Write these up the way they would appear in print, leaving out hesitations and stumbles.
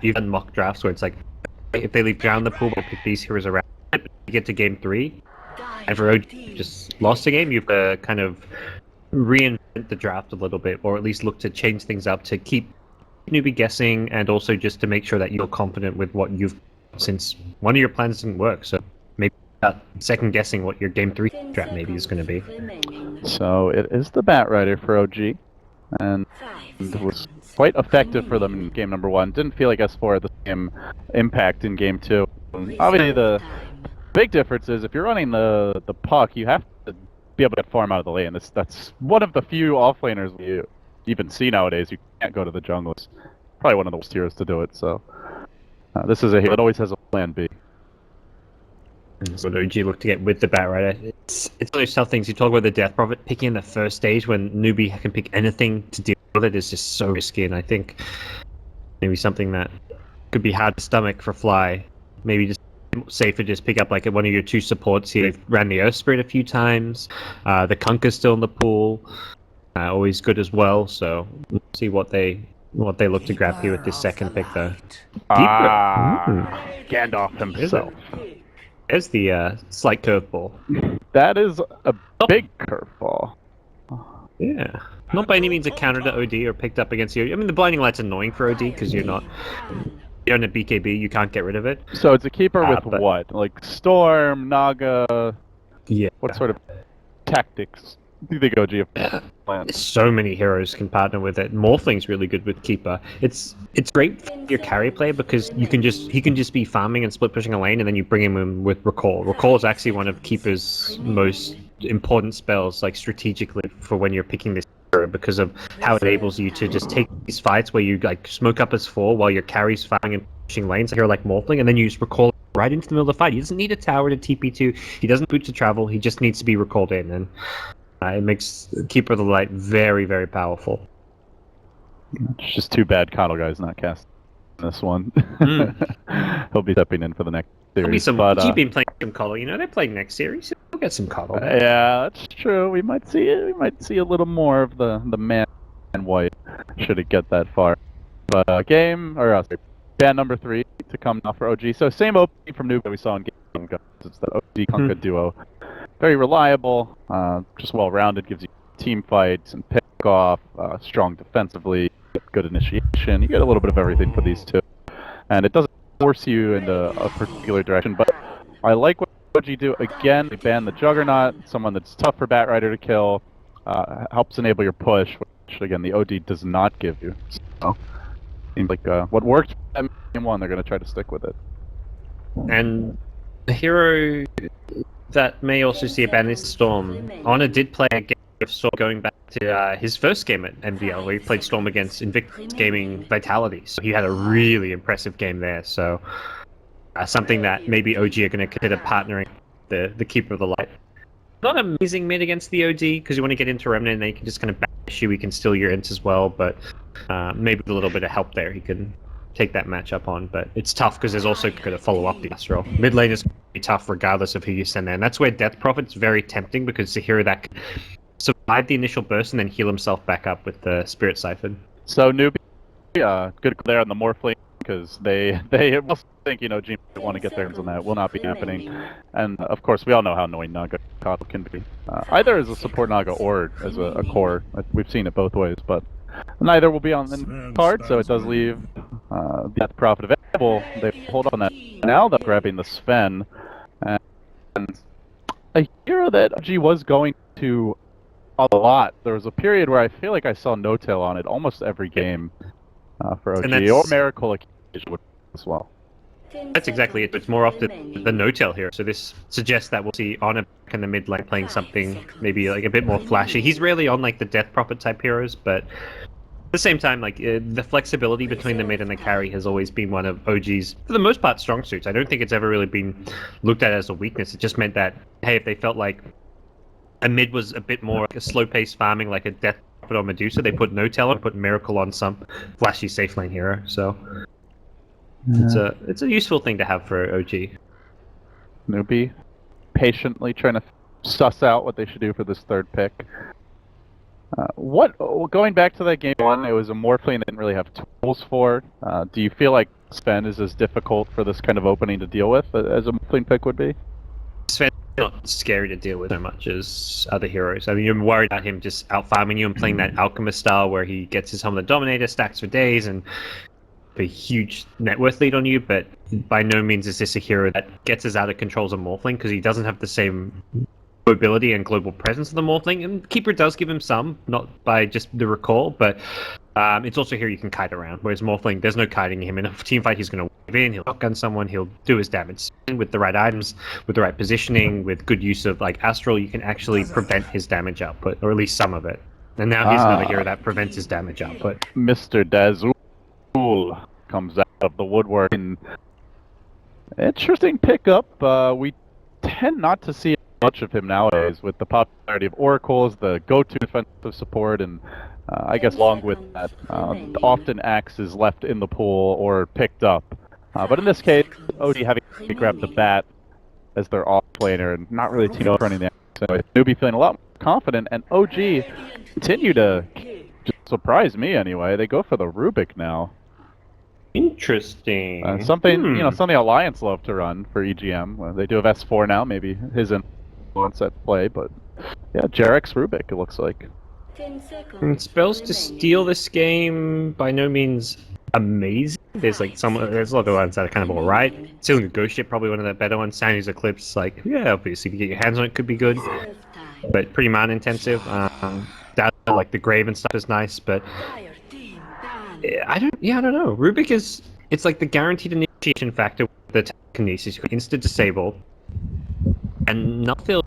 you've done mock drafts where it's like, if they leave Drow in the pool, we'll pick these heroes around. You get to game 3, and for OG just lost a game, you've kind of reinvent the draft a little bit, or at least look to change things up to keep newbie guessing, and also just to make sure that you're confident with what you've, since one of your plans didn't work. So maybe second guessing what your game 3 draft maybe is going to be. So it is the Bat Rider for OG, and it was quite effective for them in game number 1. Didn't feel like S4 had the same impact in game 2. Obviously, the big difference is if you're running the puck, you have to be able to get farm out of the lane. That's one of the few offlaners you even see nowadays. You can't go to the jungle. It's probably one of the worst heroes to do it. So this is a hero that always has a plan B. So OG look to get with the Bat Rider. It's one of those tough things. You talk about the Death Prophet picking in the first stage when Newbee can pick anything to deal with it is just so risky, and I think maybe something that could be hard to stomach for Fly. Maybe just safer just pick up like one of your 2 supports here. They've ran the Earth Spirit a few times. The Kunker's still in the pool. Always good as well, so we'll see what they look to grab here with this second pick though. Gandalf himself. There's the slight curveball. That is a big curveball. Yeah. Not by any means a counter to OD or picked up against you. I mean, the Blinding Light's annoying for OD because you're not... You're on a BKB, you can't get rid of it. So it's a keeper with what? Like Storm, Naga? Yeah. What sort of tactics do they go GF? So many heroes can partner with it. Morphling's really good with Keeper. It's great for your carry play because he can just be farming and split pushing a lane, and then you bring him in with Recall. Recall is actually one of Keeper's most important spells, like strategically for when you're picking this hero, because of how it enables you to just take these fights where you like smoke up as 4 while your carry's farming and pushing lanes, a hero like Morphling, and then you just recall right into the middle of the fight. He doesn't need a tower to TP to. He doesn't boot to travel. He just needs to be recalled in, and it makes Keeper of the Light very, very powerful. It's just too bad Kardel guy's not casting this one. He'll be stepping in for the next series. You've been playing some Kardel, they're playing next series. We'll get some Kardel. Yeah, that's true. We might see it. We might see a little more of the man and white should it get that far. But ban number 3 to come now for OG. So same OP from Newbee that we saw in game 1. It's the OG Kunka duo. Very reliable, just well-rounded, gives you team fights and pick-off, strong defensively, good initiation. You get a little bit of everything for these 2. And it doesn't force you into a particular direction, but I like what OG do. Again, they ban the Juggernaut, someone that's tough for Bat Rider to kill, helps enable your push, which, again, the OD does not give you. So, seems like what worked in game 1, they're going to try to stick with it. And the hero that may also see a ban is Storm. Honor did play a game of Storm going back to his first game at MDL, where he played Storm against Invictus Gaming Vitality. So he had a really impressive game there. So something that maybe OG are going to consider partnering the Keeper of the Light. Not amazing mid against the OD, because you want to get into Remnant and then you can just kind of bash you. He can steal your int as well, but maybe with a little bit of help there, he can take that matchup on. But it's tough because there's also going to follow up the Astral. Mid lane is going to be tough regardless of who you send there, and that's where Death Prophet's very tempting, because it's a hero that can survive the initial burst and then heal himself back up with the Spirit Siphon. So Newbee, good there on the Morphling, because they must think, G want to get theirs on that. Will not be happening. And of course, we all know how annoying Naga Kardel can be. Either as a support Naga or as a core. We've seen it both ways, but neither will be on the card, so it does leave Death Prophet available. They hold on that. Now they're grabbing the Sven, and a hero that G was going to a lot. There was a period where I feel like I saw No Tail on it almost every game for OG, or Miracle occasionally as well. That's exactly it. It's more often the no-tail here. So this suggests that we'll see Honor back in the mid lane playing something maybe like a bit more flashy. He's rarely on like the Death Prophet type heroes, but at the same time, like the flexibility between the mid and the carry has always been one of OG's, for the most part, strong suits. I don't think it's ever really been looked at as a weakness. It just meant that, hey, if they felt like a mid was a bit more like a slow-paced farming, like a Death Prophet or Medusa, they put no-tail and put Miracle on some flashy safe lane hero. So it's a useful thing to have for OG. Newbee patiently trying to suss out what they should do for this third pick. Going back to that game one, it was a Morphling they didn't really have tools for. Do you feel like Sven is as difficult for this kind of opening to deal with as a Morphling pick would be? Sven's not scary to deal with so much as other heroes. I mean, you're worried about him just out farming you and playing that Alchemist style where he gets his Helmet Dominator, stacks for days, and a huge net worth lead on you, but by no means is this a hero that gets as out of control as a Morphling, because he doesn't have the same mobility and global presence of the Morphling, and Keeper does give him some, not by just the recall, but it's also here you can kite around, whereas Morphling, there's no kiting him. In a team fight, he's going to wave in, he'll shotgun someone, he'll do his damage with the right items, with the right positioning, with good use of like Astral, you can actually prevent his damage output, or at least some of it. And now here's another hero that prevents his damage output. Mr. Dazul comes out of the woodwork. And interesting pickup. We tend not to see much of him nowadays with the popularity of Oracles, the go-to defensive support, and I guess along with that, often Axe is left in the pool or picked up. But in this case, OG having to grab the bat as their off-laner and not really team up running the Axe. So Newbee feeling a lot more confident, and OG continue to just surprise me anyway. They go for the Rubik now. Interesting. Something something Alliance love to run for EGM. Well, they do have S4 now, maybe his influence at play, but yeah, Jarek's Rubik, it looks like. 10 seconds. And spells to steal this game, by no means amazing. There's there's a lot of ones that are kind of alright. Stealing a Ghost Ship, probably one of the better ones. Sandy's Eclipse, yeah, obviously if you get your hands on it, could be good, but pretty mana intensive. That, like the Grave and stuff is nice, but I don't know. Rubik it's like the guaranteed initiation factor with the telekinesis. You can instant disable, and nothing.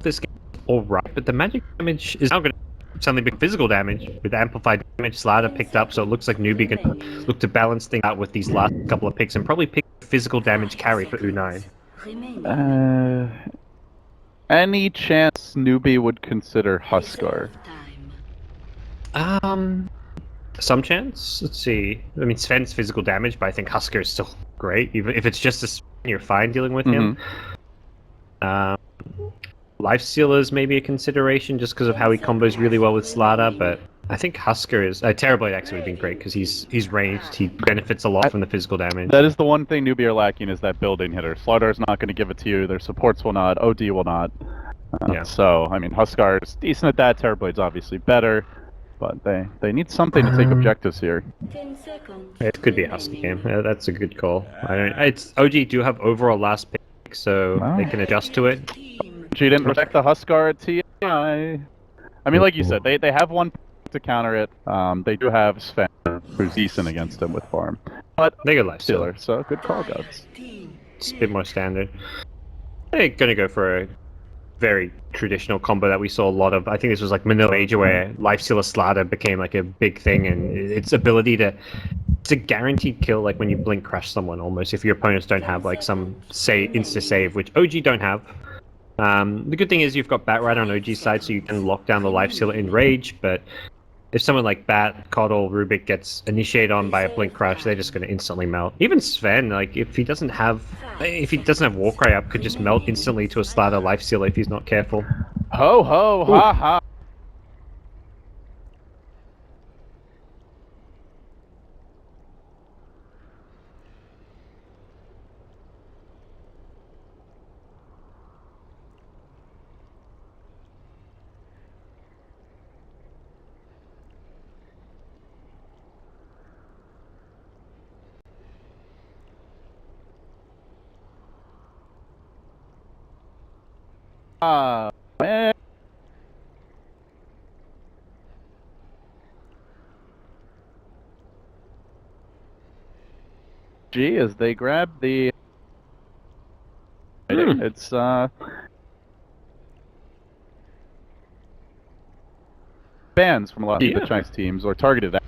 This game is alright, but the magic damage is now going to suddenly be physical damage with amplified damage. Slider picked up, so it looks like Newbee can look to balance things out with these last couple of picks and probably pick physical damage carry for U9. Any chance Newbee would consider Huskar? Some chance. Let's see. I mean, Sven's physical damage, but I think Huskar is still great. Even if it's just a Sven, you're fine dealing with him. Life Stealer's maybe a consideration just because of how he combos really well with Slark, but I think Huskar is... Terrorblade actually would have been great because he's ranged, he benefits a lot from the physical damage. That is the one thing Newbee are lacking, is that building hitter. Slaughter's not going to give it to you, their supports will not, OD will not. So, I mean, Huskar's decent at that, Terrorblade's obviously better, but they need something to take objectives here. 10 seconds. It could be a Husky game, that's a good call. OG do have overall last pick, so they can adjust to it. She didn't protect the Huskar at TI. I mean, like you said, they have one to counter it. They do have Sven, who's decent against him with farm. But they go Life Stealer, so good call, guys. It's a bit more standard. They're gonna go for a very traditional combo that we saw a lot of. I think this was like Manila Major, where Life Stealer Slaughter became like a big thing, and its ability to... It's a guaranteed kill, like when you blink crush someone almost, if your opponents don't have like some insta-save, which OG don't have. The good thing is you've got Bat right on OG's side, so you can lock down the Life Stealer in rage, but if someone like Bat, Kardel, Rubik gets initiated on by a Blink Crush, they're just going to instantly melt. Even Sven, like, if he doesn't have Warcry up, could just melt instantly to a Slaughter Life Stealer if he's not careful. Ho ho, ha ha! Man. G, as they grab the... It's, bans from a lot of the Chinese teams, or targeted at.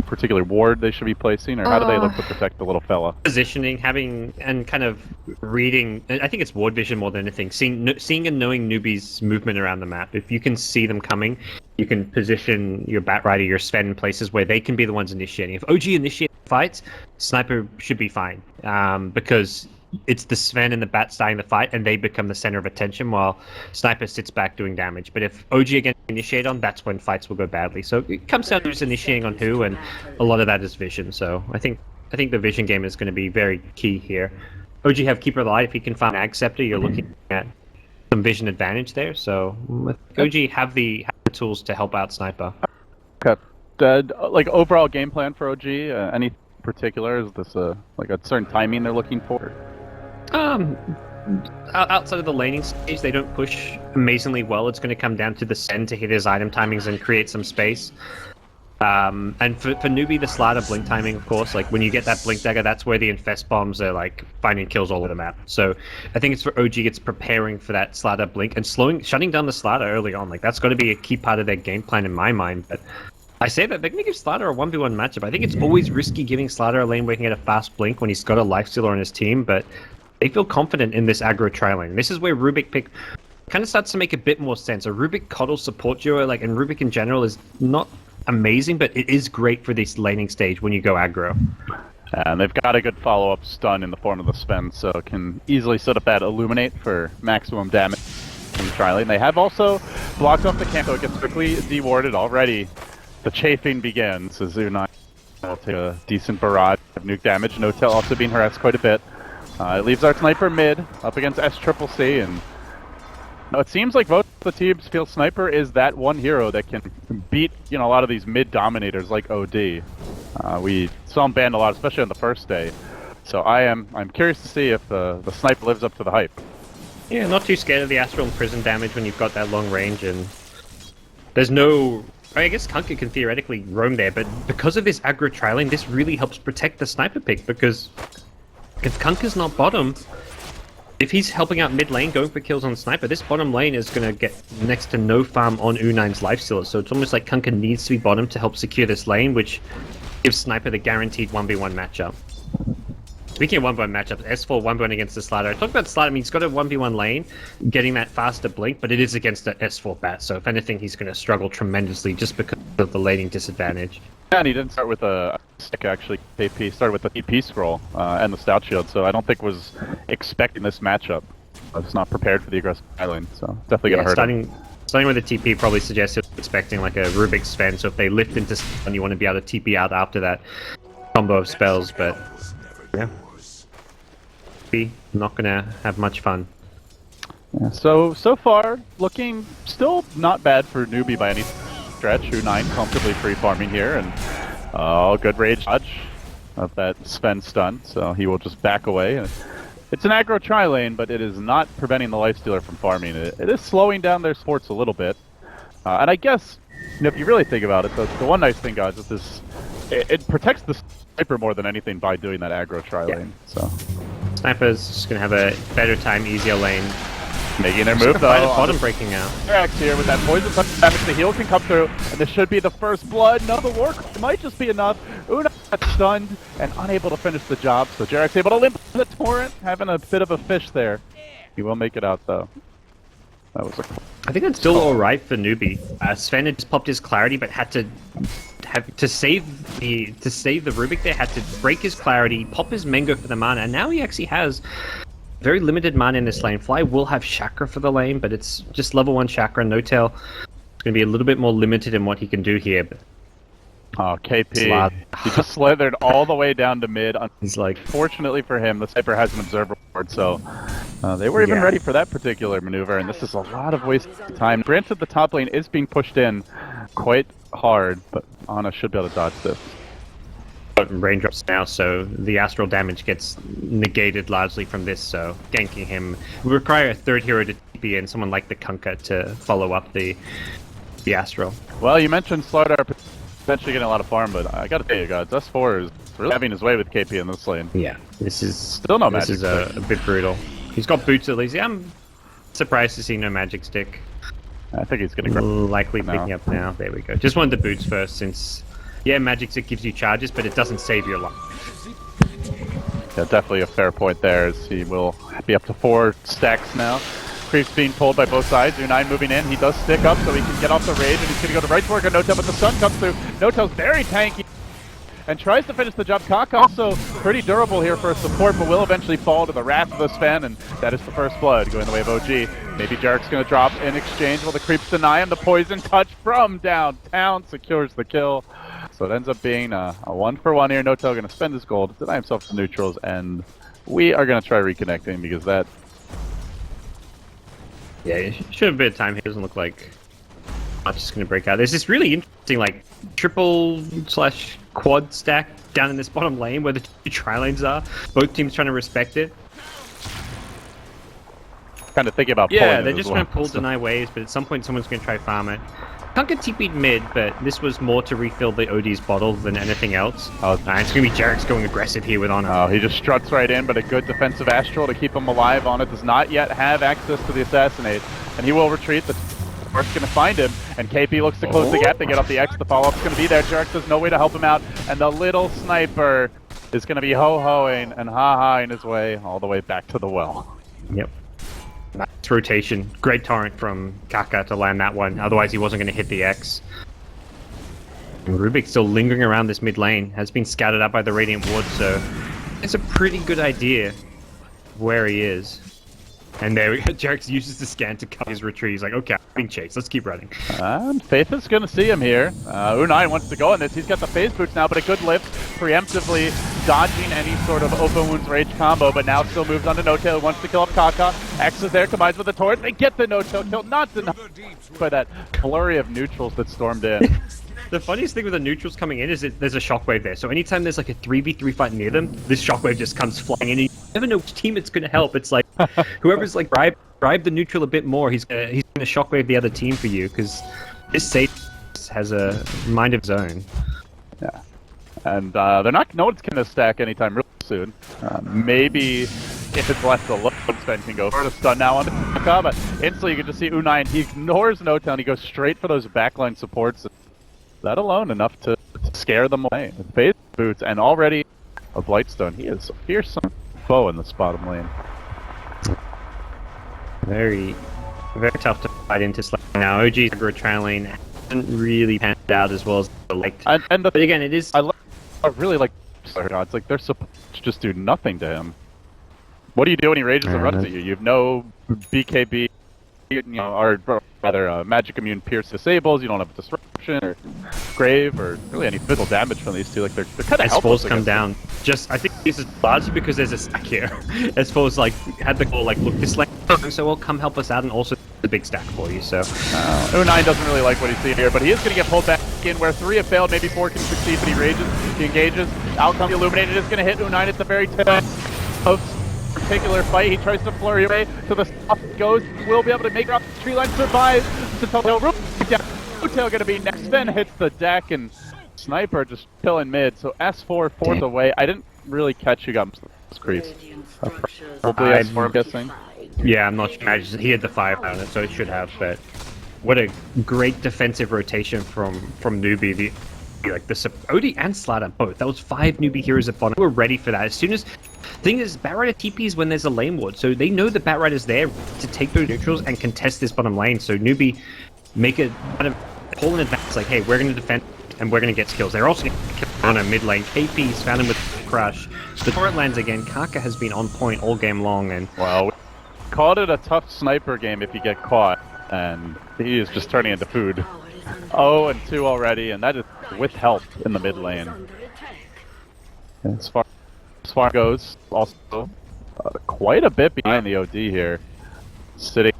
particular ward they should be placing, or how do they look to protect the little fella? Positioning, having, and kind of reading. I think it's ward vision more than anything. Seeing and knowing Newbee's movement around the map. If you can see them coming, you can position your Bat Rider, your Sven in places where they can be the ones initiating. If OG initiates fights, Sniper should be fine, because it's the Sven and the Bat starting the fight, and they become the center of attention while Sniper sits back doing damage. But if OG again initiate on, that's when fights will go badly. So it comes down to just initiating on who, and a lot of that is vision. So I think the vision game is going to be very key here. OG have Keeper of the Light. If you can find Ag Scepter, you're looking at some vision advantage there. So OG have the tools to help out Sniper. Okay. Like overall game plan for OG, any particular? Is this like a certain timing they're looking for? Outside of the laning stage, they don't push amazingly well. It's going to come down to the Sen to hit his item timings and create some space. And for Newbee, the slider blink timing, of course, like when you get that blink dagger, that's where the infest bombs are like finding kills all over the map. So I think it's for OG, it's preparing for that slider blink and shutting down the slider early on. Like that's got to be a key part of their game plan in my mind. But I say that they're going to give Slider a 1v1 matchup. I think it's always risky giving Slider a lane where he can get a fast blink when he's got a lifestealer on his team, but they feel confident in this aggro tri-lane. This is where Rubik pick kind of starts to make a bit more sense. A Rubik Coddle support duo, like, and Rubik in general is not amazing, but it is great for this laning stage when you go aggro. And they've got a good follow-up stun in the form of the Sven, so it can easily set up that Illuminate for maximum damage in the tri-lane. They have also blocked off the camp, so it gets quickly dewarded already. The chafing begins as Unai will take a decent barrage of nuke damage. Notel also being harassed quite a bit. It leaves our Sniper mid up against S-Triple-C, and it seems like both the teams feel Sniper is that one hero that can beat, a lot of these mid dominators like OD. We saw him banned a lot, especially on the first day. So I'm curious to see if the Sniper lives up to the hype. Yeah, not too scared of the Astral and Prison damage when you've got that long range, and there's no... I guess Kunkka can theoretically roam there, but because of this aggro tri-lane, this really helps protect the Sniper pick, because if Kunkka's not bottom, if he's helping out mid lane, going for kills on Sniper, this bottom lane is going to get next to no farm on U9's lifestealer, so it's almost like Kunkka needs to be bottom to help secure this lane, which gives Sniper the guaranteed 1v1 matchup. Speaking of 1v1 matchups, S4 1v1 against the Slider. I talked about the Slider, I mean, he's got a 1v1 lane, getting that faster blink, but it is against the S4 bat, so if anything, he's going to struggle tremendously just because of the laning disadvantage. Yeah, and he didn't start with a stick, actually. KP started with the TP scroll and the Stout Shield, so I don't think was expecting this matchup. I was not prepared for the aggressive island, so definitely going to hurt him. Starting with the TP probably suggests he was expecting like a Rubik Sven, so if they lift into Sven, you want to be able to TP out after that combo of spells, but yeah. Not gonna have much fun. Yeah, so far, looking still not bad for Newbee by any stretch. U9 comfortably free farming here, and good rage dodge of that Sven stun, so he will just back away. It's an aggro tri-lane, but it is not preventing the lifestealer from farming. It is slowing down their sports a little bit. And I guess, if you really think about it, the one nice thing, guys, is this it protects the Sniper more than anything by doing that aggro tri-lane. Yeah. So Sniper's just gonna have a better time, easier lane. Making their move though. Bottom breaking out. Rex here with that poison damage. The heal can come through, and this should be the first blood. No, the war might just be enough. Una got stunned and unable to finish the job, so Jarek's able to limp the torrent, having a bit of a fish there. He will make it out though. That was I think that's still alright for Newbee. Sven had just popped his clarity, but had to save the Rubik there, had to break his clarity, pop his Mango for the mana, and now he actually has very limited mana in this lane. Fly will have Chakra for the lane, but it's just level 1 Chakra, no tail. It's going to be a little bit more limited in what he can do here. But KP, he just slithered all the way down to mid. He's like, fortunately for him, the Sniper has an observer board, so they were even ready for that particular maneuver, and this is a lot of wasted time. Granted, the top lane is being pushed in quite hard, but Ana should be able to dodge this. Raindrops now, so the astral damage gets negated largely from this, so ganking him would require a third hero to TP and someone like the Kunkka to follow up the astral. Well, you mentioned Slardar potentially getting a lot of farm, but I gotta tell you guys, S4 is really having his way with KP in this lane. Yeah, this is still no magic. This is a bit brutal. He's got boots at least. Yeah, I'm surprised to see no magic stick. I think he's gonna grab likely picking up now. There we go. Just wanted the boots first, since Yeah, Magic Stick gives you charges, but it doesn't save your life. Yeah, definitely a fair point there, as he will be up to 4 stacks now. Creeps being pulled by both sides. U9 moving in. He does stick up so he can get off the rage, and he's going to go to right to work on No-Tail, but the sun comes through. No-Tail's very tanky and tries to finish the job. Kaka also pretty durable here for a support, but will eventually fall to the wrath of the Sven, and that is the first blood going the way of OG. Maybe Jarrek's going to drop in exchange while the creeps deny him. The poison touch from downtown secures the kill. So it ends up being a 1-for-1 here. No-Tail going to spend his gold, deny himself to neutrals, and we are going to try reconnecting because that... Yeah, it should have a bit of time here. Doesn't look like much is going to break out. There's this really interesting, like, triple/quad stack down in this bottom lane where the 2 tri-lanes are. Both teams trying to respect it. Kind of thinking about yeah, they're just going to pull deny waves, but at some point someone's going to try farm it. Can't get TP'd mid, but this was more to refill the OD's bottle than anything else. It's going to be Jarrek's going aggressive here with Honor. Oh, he just struts right in, but a good defensive Astral to keep him alive. On it does not yet have access to the Assassinate, and he will retreat. The Force going to find him, and KP looks to close the gap to get off the X. The follow-up's going to be there. Jarek does no way to help him out, and the little sniper is going to be ho-hoing and ha-haing his way all the way back to the well. Yep. Nice rotation. Great torrent from Kaka to land that one. Otherwise, he wasn't going to hit the X. And Rubik's still lingering around this mid lane. Has been scouted out by the Radiant Ward, so it's a pretty good idea of where he is. And there we go. Jarek uses the scan to cover his retreat. He's like, okay, I'm being chased. Let's keep running. And Faith is going to see him here. U9 wants to go on this. He's got the phase boots now, but a good lift, preemptively dodging any sort of open wounds rage combo, but now still moves on to No-Tail, wants to kill up Kaka. X is there, combines with the torrent. They get the No-Tail kill, not denied by that flurry of neutrals that stormed in. The funniest thing with the neutrals coming in is that there's a shockwave there. So anytime there's like a 3v3 fight near them, this shockwave just comes flying in. And you never know which team it's going to help. It's like whoever's like bribe the neutral a bit more, he's going to shockwave the other team for you, because this Sage has a mind of his own. Yeah. And no one's going to stack anytime real soon. Maybe if it's left alone, Sven can go for the stun now on Kaka, but instantly you can just see U9. He ignores No-Tail and he goes straight for those backline supports. That alone enough to scare them away. Phase boots and already a Blightstone. He is a fearsome foe in this bottom lane. Very, very tough to fight into Slark now. OG aggro trailing hasn't really panned out as well as the liked. But again, it is. I really like Slark. It's like they're supposed to just do nothing to him. What do you do when he rages and runs at you? You have no BKB, or rather magic immune pierce disables. You don't have disruption or grave or really any physical damage from these two. Like they're kind of helpless. S4's come down. I think this is largely because there's a stack here. S4's like had the goal like, look, this lane so well, come help us out, and also the big stack for you. So U9 doesn't really like what he's seeing here, but he is going to get pulled back in where 3 have failed, maybe 4 can succeed, but he rages, he engages. Outcome Illuminated is going to hit U9 at the very tip of particular fight. He tries to flurry away to the stop, goes, will be able to make it up the tree line, survives. No-Tail going to be next, then hits the deck, and Sniper just killing mid. So S4 fourth away. I didn't really catch who got those creeps. Probably S4, I'm guessing. Yeah, I'm not sure. He had the fire on it, so it should have. But what a great defensive rotation from Newbee. Like the OD and Slatter both. That was 5 Newbee heroes at bottom. We were ready for that. As soon as thing is, Batrider TPs when there's a lane ward, so they know the Batrider's there to take those neutrals and contest this bottom lane. So Newbee make a kind of call in advance, like, hey, we're going to defend and we're going to get skills. They're also going to kill on a mid lane. KP's found him with Crush. The torrent lands again. Kaka has been on point all game long, and well, we called it a tough sniper game if you get caught, and he is just turning into food. 0-2 already, and that is with help in the mid lane. And as far goes, also quite a bit behind the OD here, sitting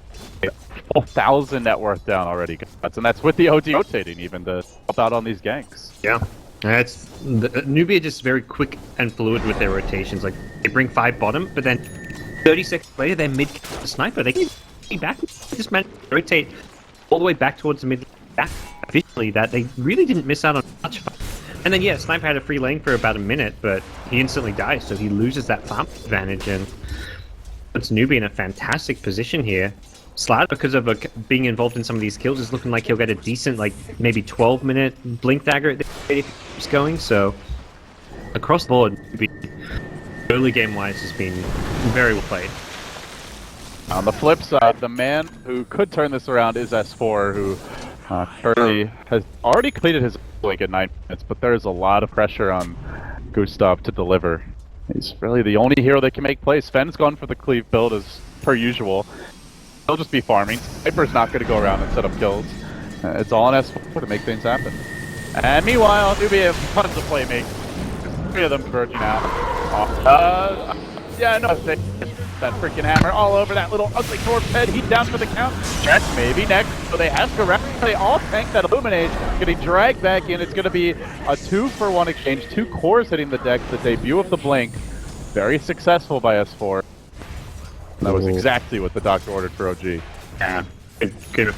1,000 net worth down already, and that's with the OD rotating even to help out on these ganks. Yeah, it's the Newbee are just very quick and fluid with their rotations. Like they bring 5 bottom, but then 30 seconds later they're mid sniper. They can be back. They just managed to rotate all the way back towards the mid. Back officially that they really didn't miss out on much fun. And then yeah, Sniper had a free lane for about a minute, but he instantly dies, so he loses that farm advantage, and puts Newbee in a fantastic position here. Slark, because of being involved in some of these kills, is looking like he'll get a decent, like, maybe 12-minute blink dagger at the rate if he keeps going, so across the board, early game-wise has been very well played. On the flip side, the man who could turn this around is S4, who currently has already completed his blink at 9 minutes, but there is a lot of pressure on Gustav to deliver. He's really the only hero that can make plays. Fenn's gone for the cleave build as per usual. He'll just be farming. Sniper's not going to go around and set up kills. It's all on S4 to make things happen. And meanwhile, Newbee have tons of playmaking. 3 of them converging out. Yeah, no, that freaking hammer all over that little ugly corpse head. He's down for the count. Jets maybe next. So they ask around. They all tank that Illuminate. Getting dragged back in. It's going to be a 2-for-1 exchange. 2 cores hitting the deck. The debut of the Blink. Very successful by S4. That was exactly what the doctor ordered for OG. Yeah, good.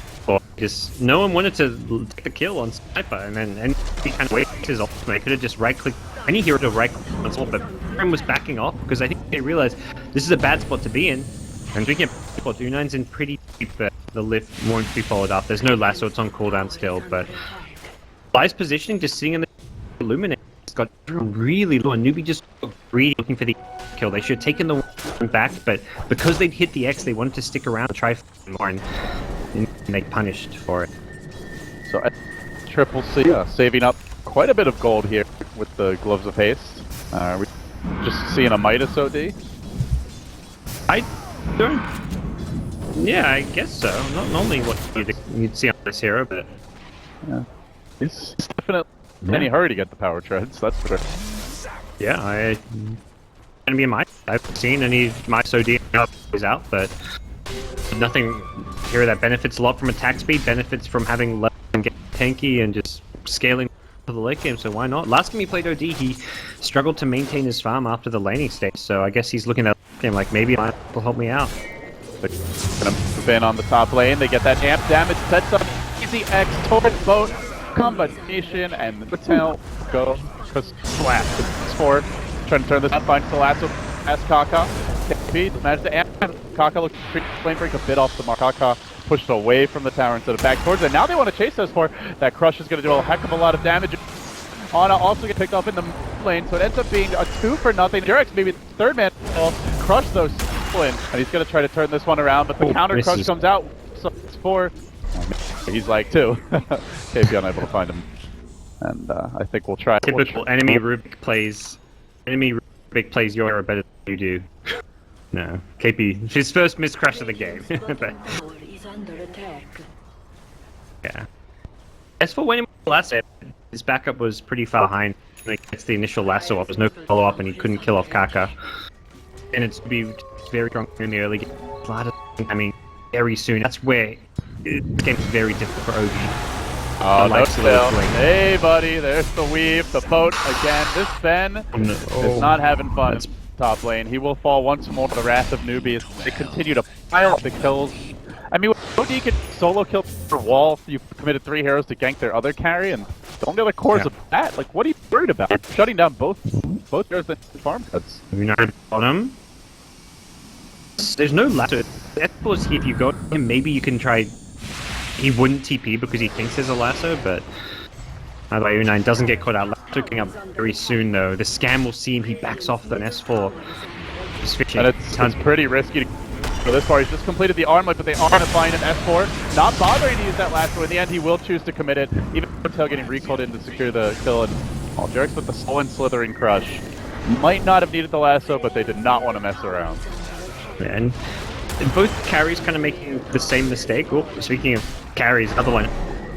Just no one wanted to take the kill on Sniper, and then he kind of wasted his ultimate. Could have just right-clicked any hero to right-click on Sniper, but everyone was backing off because I think they realized this is a bad spot to be in. And we get spot. U9's in pretty deep, but the lift won't be followed up. There's no lasso; it's on cooldown still. But Fly's positioning, just sitting in the Illuminate, got really low. And Newbee just got greedy, looking for the kill. They should have taken the one back, but because they'd hit the X, they wanted to stick around and try more, and they punished for it. So Triple C saving up quite a bit of gold here with the Gloves of Haste. We're just seeing a Midas OD. I don't. Yeah, I guess so. Not normally what you'd see on this hero, but yeah, he's definitely in any hurry to get the power treads. That's for sure. Yeah, gonna be a Midas. I haven't seen any Midas OD is out, but nothing here that benefits a lot from attack speed, benefits from having left and getting tanky and just scaling for the late game, so why not? Last game he played OD, he struggled to maintain his farm after the laning stage, so I guess he's looking at the game like, maybe Midas will help me out. They're gonna move in on the top lane, they get that amp damage, sets up easy X, torrent boat, combination, and the tail go, because slap, for trying to turn this up, finds the lasso, as Kaka. Speed, managed to amp. Kaka looks to flame break a bit off the mark. Kaka pushed away from the tower instead of back towards it. Now they want to chase those 4. That crush is going to do a heck of a lot of damage. Ana also gets picked up in the lane, so it ends up being a 2-for-0. Jurex maybe the 3rd man will crush those in, and he's going to try to turn this one around, but the counter crush comes out. So it's 4. He's like 2. KP unable to find him, and I think we'll try. Typical enemy Rubik plays. Enemy Rubik plays your hero better than you do. No, KP, his first miss crash of the game. But, yeah. As for when he last set, his backup was pretty far behind. Like, gets the initial lasso off, there's no follow-up, and he couldn't kill off Kaka. And it's to be very strong in the early game. I mean, very soon. That's where this game's very difficult for OG. Oh, no spell. Hey, buddy, there's the weave, the boat again. This Ben is not having fun in top lane. He will fall once more to the wrath of Newbee as they continue to pile up the kills. I mean, OD can solo kill for wall. You've committed 3 heroes to gank their other carry, and the only other cores of that. Like, what are you worried about? You're shutting down both heroes and farm cuts. Have you not bottom? There's no lasso. If you go to him, maybe you can try. He wouldn't TP because he thinks there's a lasso, but by U9 doesn't get caught out. Lasso coming up very soon though. The scam will see him. He backs off the S4. He's fishing. And it's pretty risky to go this far. He's just completed the armlet, but they are going to find an S4. Not bothering to use that lasso. In the end, he will choose to commit it, even until getting recalled in to secure the kill. And Jurex with the sullen slithering crush. Might not have needed the lasso, but they did not want to mess around. Yeah, and both carries kind of making the same mistake. Oh, speaking of carries, other one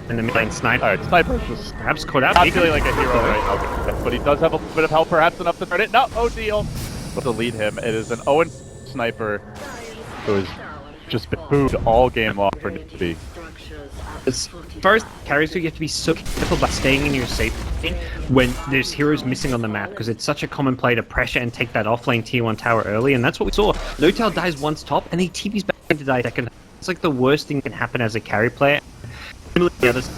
in the mid lane, Sniper. Alright, Sniper's just perhaps caught out. Not feeling like a hero right now, but he does have a bit of help, perhaps enough to turn it. No, O'Deal to lead him. It is an Owen Sniper who has just been booed all game long for Newbee. As far as carries, you have to be so careful about staying in your safe lane when there's heroes missing on the map, because it's such a common play to pressure and take that offlane tier 1 tower early, and that's what we saw. Notal dies once top, and he TPs back into die second. It's like the worst thing that can happen as a carry player. Similarly, the others,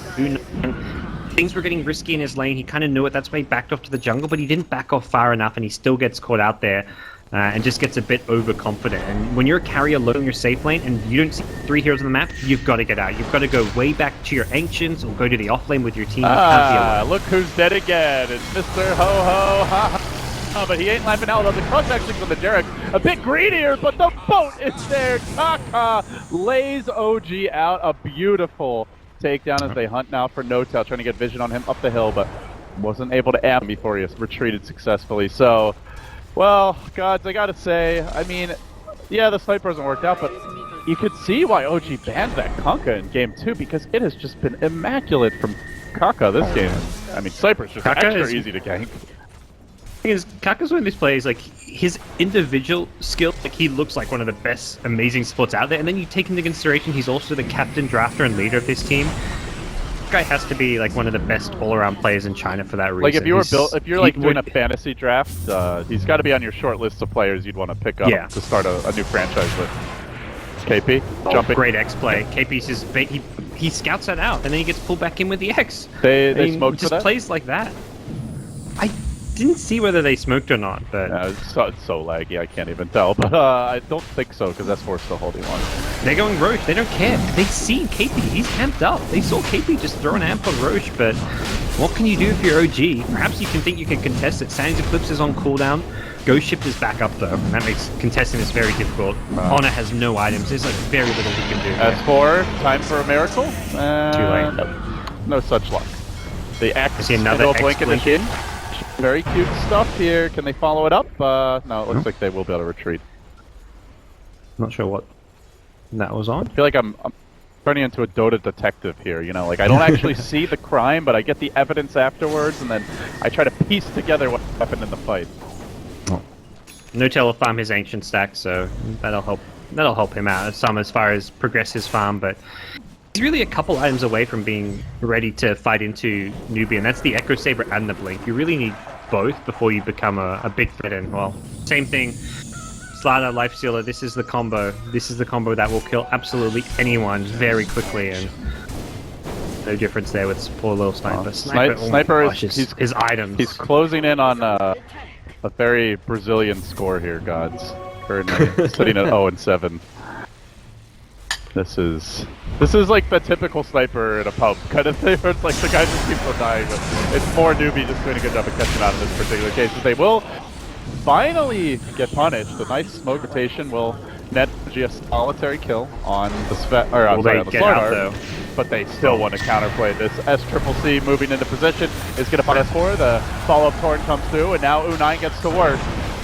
things were getting risky in his lane. He kind of knew it. That's why he backed off to the jungle, but he didn't back off far enough, and he still gets caught out there. and just gets a bit overconfident. And when you're a carrier low in your safe lane and you don't see 3 heroes on the map, you've got to get out. You've got to go way back to your ancients or go to the off lane with your team. Look who's dead again. It's Mr. Ho-Ho. Ha-ha. But he ain't laughing out. The crush actually from the Derek. A bit greedier, but the boat is there. Kaka lays OG out. A beautiful takedown as they hunt now for No Tail, trying to get vision on him up the hill, but wasn't able to amp before he retreated successfully. So, well, gods, I gotta say, I mean, yeah, the sniper hasn't worked out, but you could see why OG banned that Kanka in game 2, because it has just been immaculate from Kaka this game. I mean, sniper's just extra easy to gank. Because Kaka's one of these players, like, his individual skill, like, he looks like one of the best, amazing supports out there, and then you take into consideration he's also the captain, drafter, and leader of this team. This guy has to be, like, one of the best all-around players in China for that reason. Like, if you're like doing a fantasy draft, he's got to be on your short list of players you'd want to pick up to start a new franchise with. KP, jumping. Great X play. KP's just, he scouts that out, and then he gets pulled back in with the X. They smoked just for that? Plays like that. I didn't see whether they smoked or not, but it's so laggy, I can't even tell. But I don't think so, because that's still holding on. They're going Roche. They don't care. They see KP. He's amped up. They saw KP just throw an amp on Roche, but what can you do if you're OG? Perhaps you can think you can contest it. Sands Eclipse is on cooldown. Ghost Shift is back up though, and that makes contesting this very difficult. Honor has no items. There's like very little he can do. S4, time for a miracle. Too late. No such luck. The X. I see another X blink in the chin. Very cute stuff here. Can they follow it up? No, it looks like they will be able to retreat. Not sure what that was on. I feel like I'm turning into a Dota detective here, you know, like I don't actually see the crime, but I get the evidence afterwards, and then I try to piece together what happened in the fight. No Tail will farm his ancient stack, so that'll help him out some as far as progress his farm, but he's really a couple items away from being ready to fight into Newbee, and that's the Echo Saber and the Blink. You really need both before you become a big threat, and well, same thing. Slider, Life Stealer, this is the combo. This is the combo that will kill absolutely anyone very quickly, and no difference there with this poor little Sniper. Sniper his items. He's closing in on a very Brazilian score here, gods. Currently sitting at 0-7. This is like the typical sniper in a pub kind of thing, where it's like the guy just keeps on dying, but it's more Newbie just doing a good job of catching out in this particular case. But they will finally get punished. The nice smoke rotation will net a solitary kill on the Slark, but they still want to counterplay this. S-Triple-C moving into position is going to find S4. The follow-up torrent comes through, and now U9 gets to work.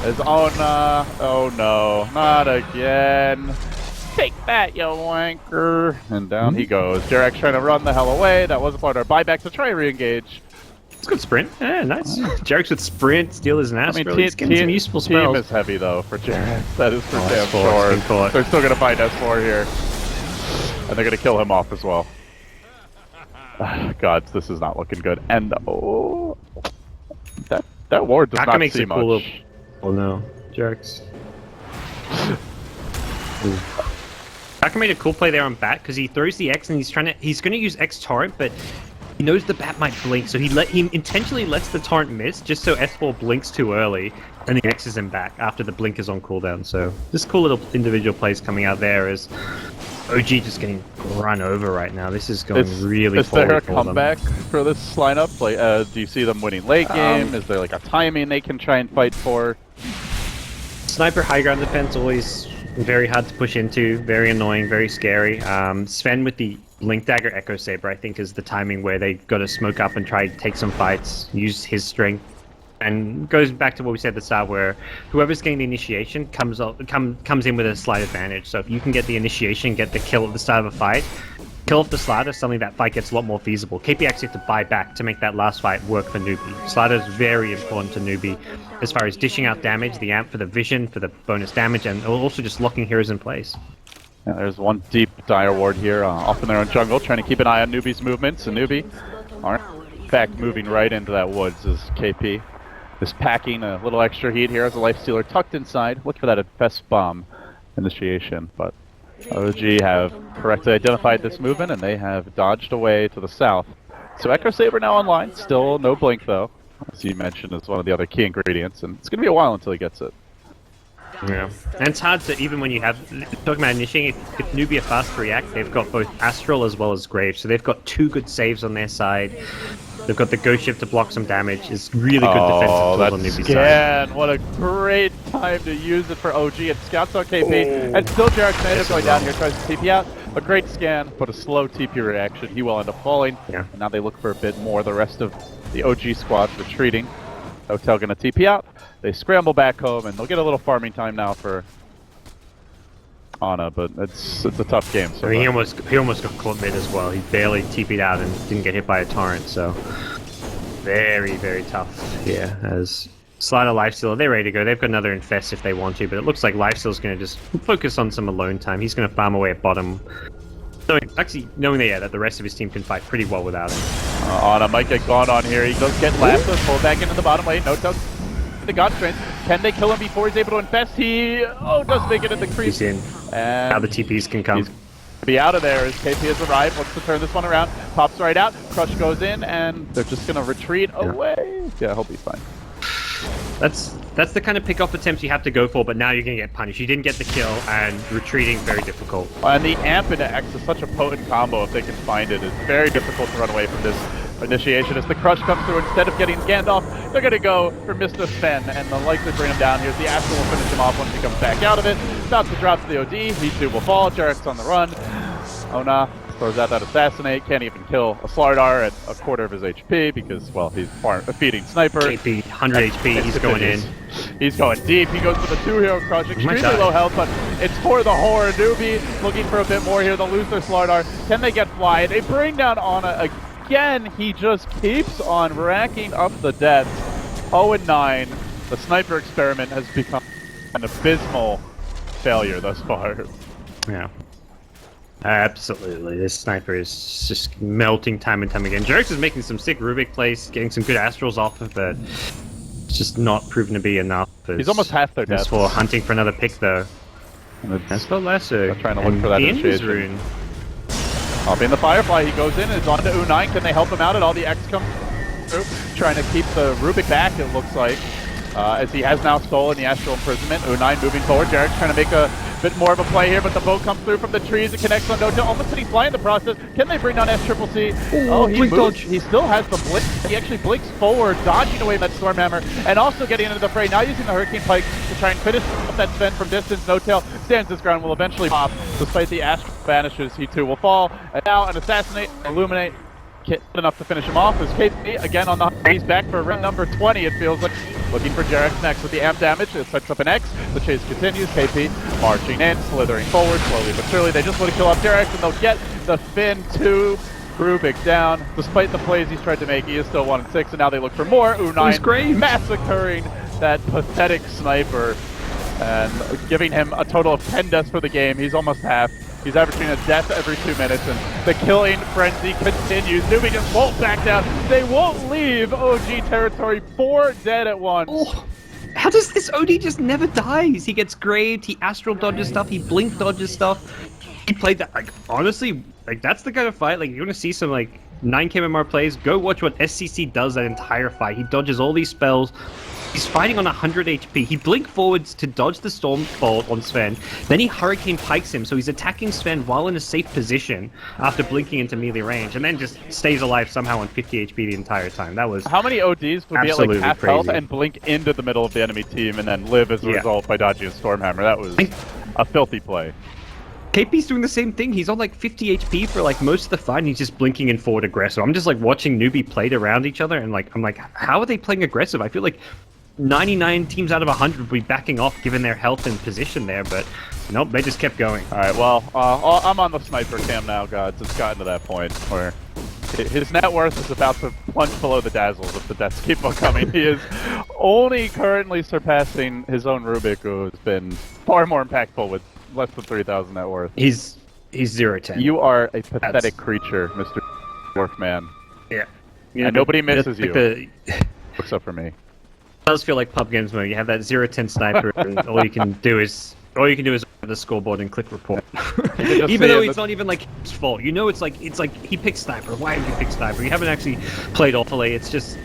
As oh no, not again. Take that, you wanker. And down he goes. Jarek's trying to run the hell away. That wasn't part of our buyback to try re-engage. It's a good sprint. Yeah, nice. Jarek's with sprint, steal his Astral. I mean, he's getting some useful spells. Team is heavy though for Jarek. That is for damn sure. They're still gonna find S4 here, and they're gonna kill him off as well. God, this is not looking good. And that ward does not see much. Cool oh no, Jarek's. Taka made a cool play there on Bat because he throws the X and he's going to use X torrent, but he knows the Bat might blink, so he intentionally lets the torrent miss just so S4 blinks too early, and the X is him back after the blink is on cooldown. So this cool little individual plays coming out there as OG just getting run over right now. This is going really forward. Is there a comeback for this lineup? Like, do you see them winning late game? Is there like a timing they can try and fight for? Sniper high ground defense always very hard to push into, very annoying, very scary. Sven with the Blink Dagger Echo Saber, I think, is the timing where they got to smoke up and try to take some fights, use his strength, and goes back to what we said at the start, where whoever's getting the initiation comes in with a slight advantage. So if you can get the initiation, get the kill at the start of a fight, kill off the Slider, suddenly that fight gets a lot more feasible. KP actually have to buy back to make that last fight work for Newbee. Slider is very important to Newbee as far as dishing out damage, the amp for the vision, for the bonus damage, and also just locking heroes in place. Yeah, there's one deep dire ward here off in their own jungle, trying to keep an eye on Newbee's movements, and Newbee are in fact moving right into that woods as KP is packing a little extra heat here as a Life Stealer tucked inside. Look for that Infest Bomb initiation, but OG have correctly identified this movement, and they have dodged away to the south. So Echo Saber now online, still no blink though, as you mentioned is one of the other key ingredients, and it's going to be a while until he gets it. Yeah, and it's hard to, even when you have, talking about initiating, if Newbee are fast to react, they've got both Astral as well as Grave, so they've got 2 good saves on their side. They've got the Ghost Shift to block some damage. It's really good defensive tools on Newbee's side. What a great time to use it for OG. It scouts on KP, and still Jarek's native going down here, tries to TP out. A great scan, but a slow TP reaction. He will end up falling. Yeah. And now they look for a bit more. The rest of the OG squad retreating. Hotel gonna TP out. They scramble back home, and they'll get a little farming time now for Ana, but it's a tough game. So I mean, he almost got caught mid as well. He barely TP'd out and didn't get hit by a torrent, so very, very tough here. As Slider Lifestealer, they're ready to go. They've got another Infest if they want to, but it looks like Lifestealer's going to just focus on some alone time. He's going to farm away at bottom. So actually, knowing that the rest of his team can fight pretty well without him. Ana might get gone on here. He does get left, so pull back into the bottom lane. No touch. The God Strength. Can they kill him before he's able to infest? He does make it in the creep. He's in. And now the TPs can come. He's be out of there as KP has arrived. Wants to turn this one around. Pops right out. Crush goes in, and they're just gonna retreat away. Yeah, he'll be fine. That's the kind of pick-off attempts you have to go for, but now you're gonna get punished. You didn't get the kill, and retreating very difficult. And the Amp into X is such a potent combo if they can find it. It's very difficult to run away from this initiation. As the Crush comes through, instead of getting Gandalf, they're gonna go for Mr. Sven, and they'll likely bring him down here. The Astral will finish him off once he comes back out of it. About to drop to the OD. He too will fall. Jarek's on the run. Ona throws out that Assassinate. Can't even kill a Slardar at a quarter of his HP because, well, he's a feeding sniper. KP, 100 HP, he's going in. He's going deep. He goes for the 2-hero Crush. Extremely low health, but it's for the Horror. Newbee looking for a bit more here. They'll lose their Slardar. Can they get Fly? They bring down Ana again. He just keeps on racking up the deaths. 0-9. The sniper experiment has become an abysmal failure thus far. Yeah. Absolutely. This sniper is just melting time and time again. Jerks is making some sick Rubik plays, getting some good Astrals off of it. It's just not proven to be enough. He's almost half their deaths. As for hunting for another pick, though. As for Lasso. Trying to look for that initiation. Rune. Up in the Firefly, he goes in and is on to U9. Can they help him out at all? The X comes through, trying to keep the Rubik back, it looks like. As he has now stolen the Astral Imprisonment. U9 moving forward. Jarek's trying to make a bit more of a play here, but the bow comes through from the trees. It connects on Dota, almost hitting Fly in the process. Can they bring down SCCC? He moves. Dodge. He still has the blink. He actually blinks forward, dodging away that Stormhammer, and also getting into the fray. Now using the Hurricane Pike to try and finish up that Sven from distance. No-Tail stands his ground, will eventually pop. Despite the Astral vanishes, he too will fall. And now an Assassinate, Illuminate, enough to finish him off. As KP again on the he's back for round number 20, it feels like. Looking for Jarek next with the amp damage. It sets up an X. The chase continues. KP marching in, slithering forward, slowly but surely. They just want to kill off Jarek, and they'll get the Finn 2. Rubik down. Despite the plays he's tried to make, he is still 1-6, and now they look for more. U9 massacring that pathetic sniper and giving him a total of 10 deaths for the game. He's almost half. He's averaging a death every 2 minutes, and the killing frenzy continues. Newbee just won't back down. They won't leave OG territory. 4 dead at once. Oh, how does this OD just never dies? He gets graved, he astral dodges stuff, he blink dodges stuff. He played that, like, honestly, like, that's the kind of fight, like, you want to see some, like, 9k MMR plays, go watch what SCC does that entire fight. He dodges all these spells. He's fighting on 100 HP. He blink forwards to dodge the Stormbolt on Sven. Then he Hurricane Pikes him, so he's attacking Sven while in a safe position after blinking into melee range, and then just stays alive somehow on 50 HP the entire time. That was how many ODs would be at like half health and blink into the middle of the enemy team and then live as a result by dodging a Stormhammer? That was a filthy play. KP's doing the same thing. He's on like 50 HP for like most of the fight, and he's just blinking in forward aggressive. I'm just like watching Newbee played around each other, and like I'm like, how are they playing aggressive? I feel like 99 teams out of 100 would be backing off given their health and position there, but nope, they just kept going. Alright, well, I'm on the sniper cam now, gods. It's gotten to that point where his net worth is about to plunge below the dazzles if the deaths keep on coming. He is only currently surpassing his own Rubik, who has been far more impactful with less than 3,000 net worth. He's 0-10. You are a pathetic creature, Mr. Workman. Yeah. And nobody misses you. Like except for me. It does feel like pub games where you have that 0-10 sniper, and all you can do is the scoreboard and click report. Even though it's not even like his fault, you know, it's like he picked sniper. Why did you pick sniper? You haven't actually played awfully. It's just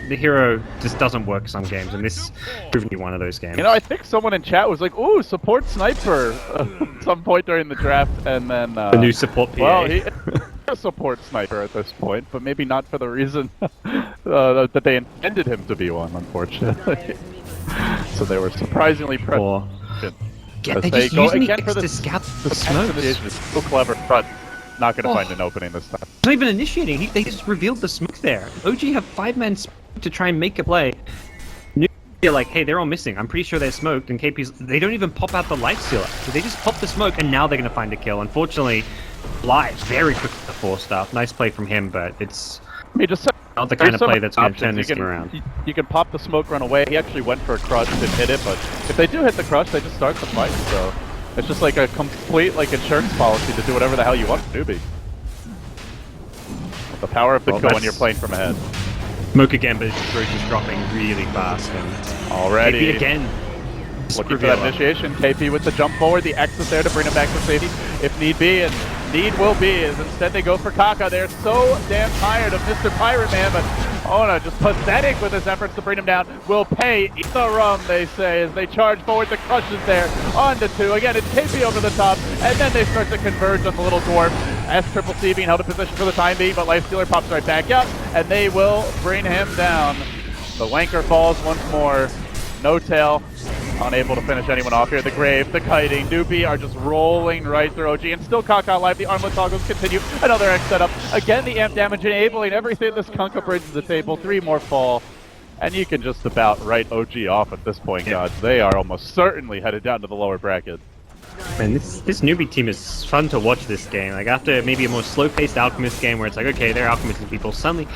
the hero just doesn't work some games, and this proved to be one of those games. You know, I think someone in chat was like, "Ooh, support sniper," at some point during the draft, and then the new support PA. Well, he a support sniper at this point, but maybe not for the reason that they intended him to be one, unfortunately. So they were surprisingly prescient. Yeah, As they they just go using the again for X to the scout the smokes. smokes. Is so clever, but not going to find an opening this time. Not even initiating. They just revealed the smoke there. OG have 5-man to try and make a play. They're like, hey, they're all missing. I'm pretty sure they're smoked. And KP's, they don't even pop out the light stealer. So they just pop the smoke, and now they're going to find a kill. Unfortunately, Live very quick with the 4-star. Nice play from him, but it's not the kind of play that's going to turn this game around. You can pop the smoke, run away. He actually went for a crush, didn't hit it, but if they do hit the crush, they just start the fight. So it's just like a complete insurance policy to do whatever the hell you want to Newbee. The power of the kill when you're playing from ahead. Smoke again, but Drow is dropping really fast. And already. KP again. Looking for that initiation. KP with the jump forward. The X is there to bring him back to safety if need be, and need will be, as instead they go for Kaka. They're so damn tired of Mr. Pirate Man, but Ona just pathetic with his efforts to bring him down. Will pay the rum, they say, as they charge forward. The crush is there. On to 2. Again, it's KP over the top, and then they start to converge on the little dwarf. S-Triple-C being held in position for the time being, but Lifestealer pops right back up, and they will bring him down. The Wanker falls once more. No tail. Unable to finish anyone off here. The Grave, the Kiting, Newbee are just rolling right through OG, and still Kaka alive. The armlet toggles continue. Another X setup. Again, the amp damage enabling everything this Kunkka brings to the table. 3 more fall. And you can just about write OG off at this point, gods. They are almost certainly headed down to the lower bracket. Man, this Newbee team is fun to watch this game. Like, after maybe a more slow-paced Alchemist game where it's like, okay, they're Alchemist people, suddenly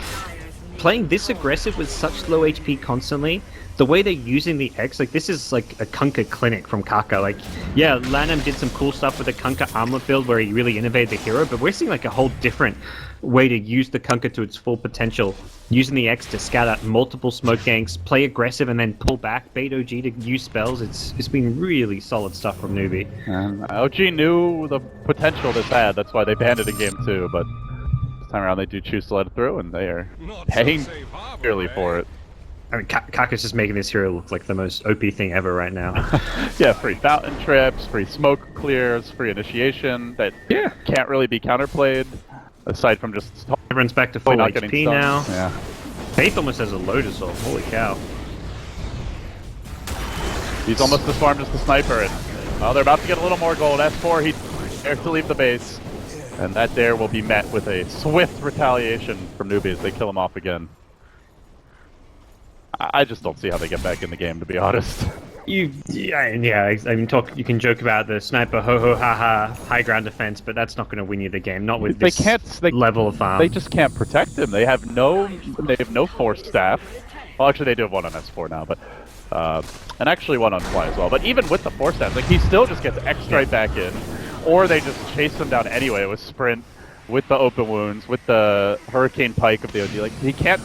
playing this aggressive with such low HP constantly, the way they're using the X, like, this is like a Kunkka clinic from Kaka. Like, yeah, Lanham did some cool stuff with the Kunkka armlet build where he really innovated the hero, but we're seeing like a whole different way to use the Kunkka to its full potential. Using the X to scout out multiple smoke ganks, play aggressive, and then pull back, bait OG to use spells. It's been really solid stuff from Newbee. OG knew the potential this had, that's why they banned it in game 2, but this time around they do choose to let it through, and they are paying dearly for it. I mean, Kaka's just making this hero look like the most OP thing ever right now. Yeah, free fountain trips, free smoke clears, free initiation that can't really be counterplayed, aside from just... Everyone's back to full not HP now. Yeah. Faith almost has a Lotus Orb, holy cow. He's almost as farmed as the sniper, and they're about to get a little more gold. S4, he dares to leave the base, and that dare will be met with a swift retaliation from Newbee as they kill him off again. I just don't see how they get back in the game, to be honest. I mean, you can joke about the sniper ha high ground defense, but that's not going to win you the game. Not with this level of farm. They just can't protect him. They have no force staff. Well, actually, they do have one on S4 now, but and actually one on Fly as well. But even with the force staff, like, he still just gets X right back in, or they just chase him down anyway with sprint, with the open wounds, with the Hurricane Pike of the OG. Like, he can't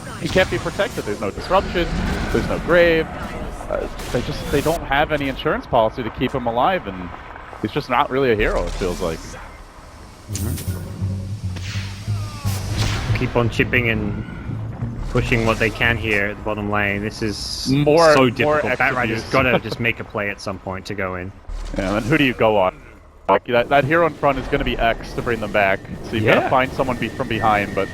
be protected. There's no disruption. There's no grave. They don't have any insurance policy to keep him alive, and he's just not really a hero, it feels like. Keep on chipping and pushing what they can here at the bottom lane. This is so difficult. Batrider's got to just make a play at some point to go in. Yeah, and who do you go on? Like, that hero in front is going to be X to bring them back, so you've got to find someone from behind, but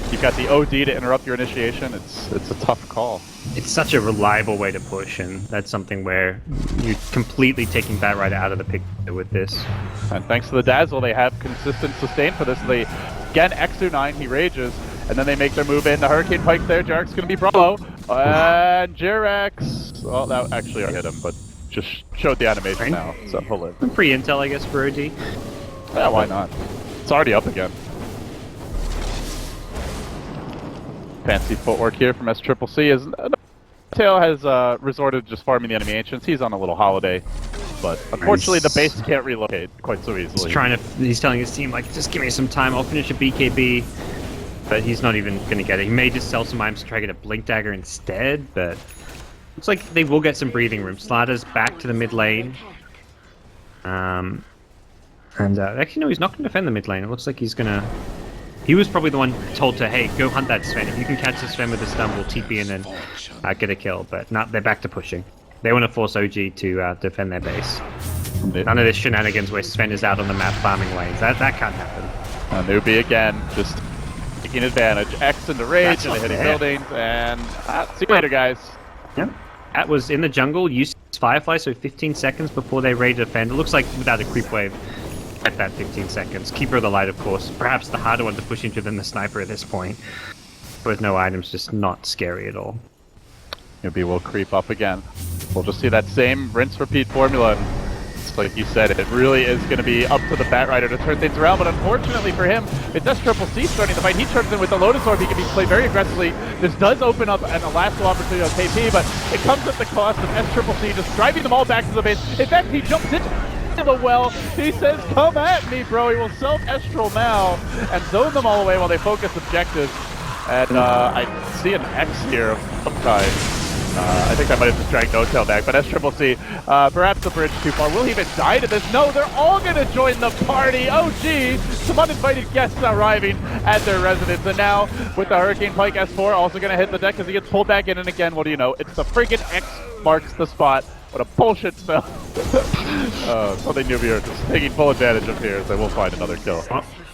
you've got the OD to interrupt your initiation. It's a tough call. It's such a reliable way to push, and that's something where you're completely taking Batrider out of the picture with this. And thanks to the Dazzle, they have consistent sustain for this. They, again, X29, he rages, and then they make their move in. The Hurricane Pike there, Jarek's going to be Bravo, and Jarex, well, that actually hit him, but just showed the animation now, so he'll live. Some free intel, I guess, for OG. Yeah, why not? It's already up again. Fancy footwork here from S-Triple-C. Tail has resorted to just farming the enemy ancients. He's on a little holiday, but unfortunately the base can't relocate quite so easily. He's telling his team, like, just give me some time, I'll finish a BKB. But he's not even going to get it. He may just sell some items to try to get a Blink Dagger instead, but looks like they will get some breathing room. Slider's back to the mid lane. Actually, no, he's not going to defend the mid lane. It looks like he's going to He was probably the one told to, hey, go hunt that Sven. If you can catch the Sven with a stun, we'll TP in and get a kill. But not, they're back to pushing. They want to force OG to defend their base. None of this shenanigans where Sven is out on the map farming lanes. That can't happen. Newbee again, just taking advantage. X into rage, That's and not hitting fair. buildings, and see you later, guys. Yep. That was in the jungle, used Firefly, so 15 seconds before they raid to defend. It looks like without a creep wave at that 15 seconds. Keeper of the Light, of course. Perhaps the harder one to push into than the sniper at this point. With no items, just not scary at all. Newbee will creep up again. We'll just see that same rinse-repeat formula. And like you said, it really is going to be up to the Batrider to turn things around, but unfortunately for him, it's S-Triple-C starting the fight. He turns in with the Lotus Orb. He can be played very aggressively. This does open up an elastical opportunity on KP, but it comes at the cost of S-Triple-C just driving them all back to the base. In fact, he jumps into the well. He says, come at me, bro. He will self-Estral now and zone them all away while they focus objectives. And I see an X here of some kind. I think I might have just dragged No-Tail back, but S-Triple-C, perhaps the bridge too far. Will he even die to this? No, they're all going to join the party. Oh, gee, some uninvited guests arriving at their residence. And now, with the Hurricane Pike S4 also going to hit the deck as he gets pulled back in. And again, what do you know? It's the friggin' X marks the spot. What a bullshit spell. Something Newbee are just taking full advantage of here, so we'll find another kill.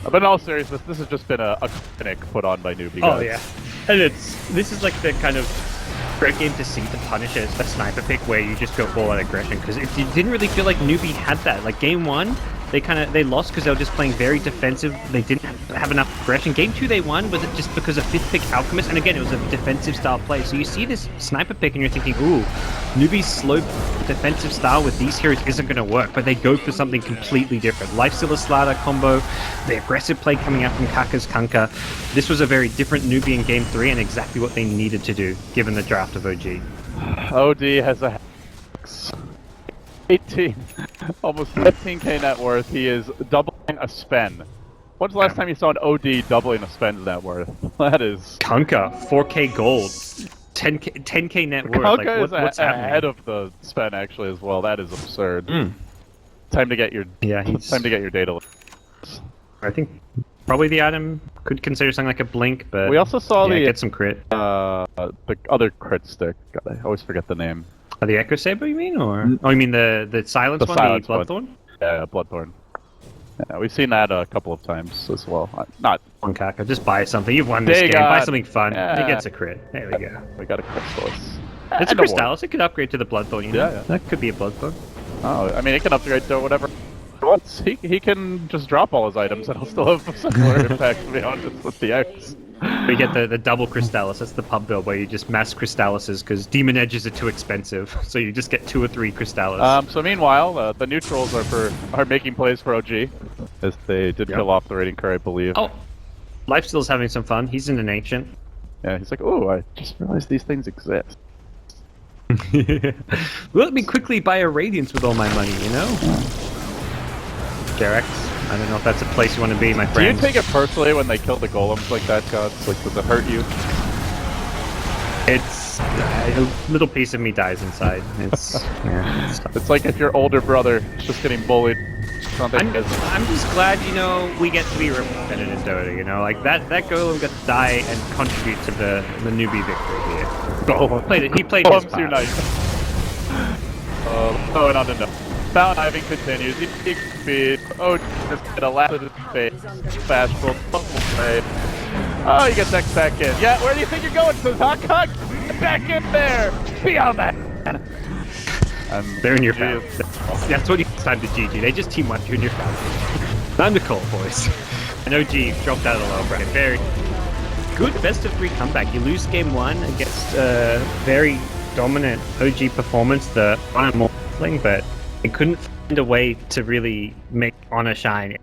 But in all seriousness, this has just been a clinic put on by Newbee, guys. Oh, yeah. And this is like the kind of great game to see to punish a sniper pick where you just go full out aggression, because it didn't really feel like Newbee had that. Like game one, they lost because they were just playing very defensive. They didn't have enough aggression. Game two they won, was it just because of 5th pick Alchemist? And again, it was a defensive style play. So you see this sniper pick and you're thinking, ooh, Newbee's slow defensive style with these heroes isn't going to work, but they go for something completely different. Lifestealer Slaughter combo, the aggressive play coming out from Kaka's Kunkka. This was a very different Newbee in game 3 and exactly what they needed to do, given the draft of OG. OD has a 18, almost 15k net worth. He is doubling a spend. When's the last time you saw an OD doubling a spend net worth? That is... Kunkka, 4k gold, 10k net worth. Kunkka like, is what's happening? ahead of the spend actually as well. That is absurd. Time to get your time to get your data. I think probably the item could consider something like a blink, but we also saw get some crit. the other crit stick. God, I always forget the name. Oh, the Echo Saber, you mean, or you mean the silence one, silence the Bloodthorn? Yeah, Bloodthorn. Yeah, we've seen that a couple of times as well. Not One Kaka, just buy something. You've won this Big game. Buy on. something fun. Yeah. It gets a crit. There we go. We got a Crystallis. It's a And a Crystallis. It could upgrade to the Bloodthorn. You know? Yeah. That could be a Bloodthorn. Oh, I mean, it can upgrade to whatever he wants. He can just drop all his items and he'll still have a similar impact, to be honest, with the X. We get the double Crystallis. That's the pub build where you just mass Crystallises because Demon Edges are too expensive. So you just get 2 or 3 Crystallis. So meanwhile, the neutrals are making plays for OG, as they did kill off the raiding cur, I believe. Oh, Lifesteal's having some fun. He's in an Ancient. Yeah, he's like, oh, I just realized these things exist. Let me quickly buy a Radiance with all my money, you know? Jarex, I don't know if that's a place you want to be, my Do friend. you take it personally when they kill the golems like that, Gods? Like, does it hurt you? It's a little piece of me dies inside. It's it's tough. It's like if your older brother is just getting bullied. Something I'm just glad, you know, we get to be represented in Dota, you know? Like, that golem got to die and contribute to the Newbee victory here. He played his Golems part. unite. Going on to no. Fountain Iving continues. He speed. Oh, just get a lap of his face. Fast roll. Oh, he gets X back in. Yeah, where do you think you're going, Sazak? Get back in there. Be on that. They're in your fountain. That's what it's time to GG. They just team up you in your fountain. Time to call, boys. I know G dropped out of the low bracket. Very good best of 3 comeback. You lose game 1 against very dominant OG performance, the Honor Morphling, but they couldn't find a way to really make Honor shine.